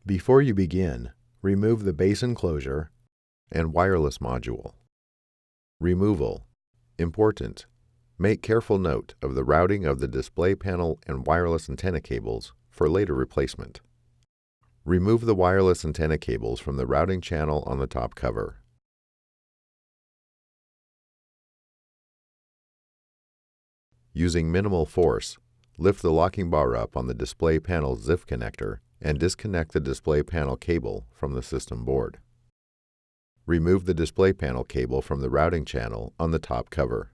Before you begin, remove the base enclosure and wireless module. Removal. Important. Make careful note of the routing of the display panel and wireless antenna cables for later replacement. Remove the wireless antenna cables from the routing channel on the top cover. Using minimal force, lift the locking bar up on the display panel ZIF connector and disconnect the display panel cable from the system board. Remove the display panel cable from the routing channel on the top cover.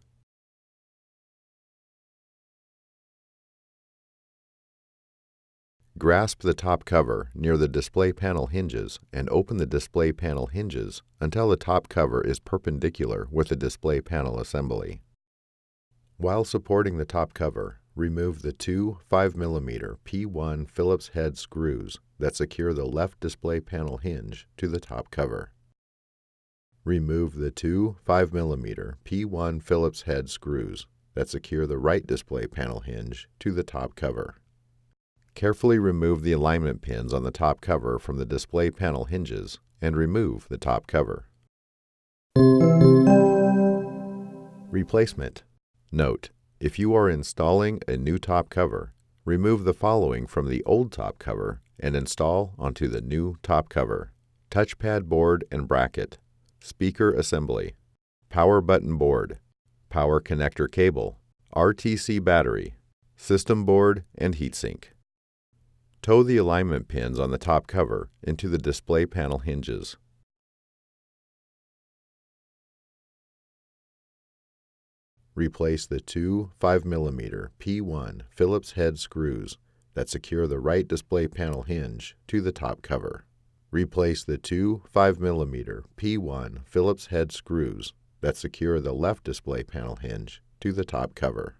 Grasp the top cover near the display panel hinges and open the display panel hinges until the top cover is perpendicular with the display panel assembly. While supporting the top cover, remove the two 5mm P1 Phillips head screws that secure the left display panel hinge to the top cover. Remove the two 5mm P1 Phillips head screws that secure the right display panel hinge to the top cover. Carefully remove the alignment pins on the top cover from the display panel hinges and remove the top cover. Replacement. Note: if you are installing a new top cover, remove the following from the old top cover and install onto the new top cover: touchpad board and bracket, speaker assembly, power button board, power connector cable, RTC battery, system board, and heatsink. Tow the alignment pins on the top cover into the display panel hinges. Replace the two 5mm P1 Phillips head screws that secure the right display panel hinge to the top cover. Replace the two 5mm P1 Phillips head screws that secure the left display panel hinge to the top cover.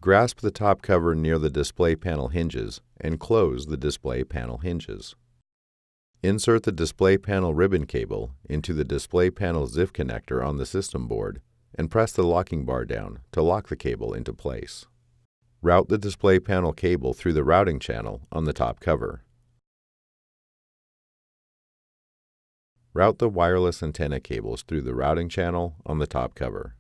Grasp the top cover near the display panel hinges and close the display panel hinges. Insert the display panel ribbon cable into the display panel ZIF connector on the system board and press the locking bar down to lock the cable into place. Route the display panel cable through the routing channel on the top cover. Route the wireless antenna cables through the routing channel on the top cover.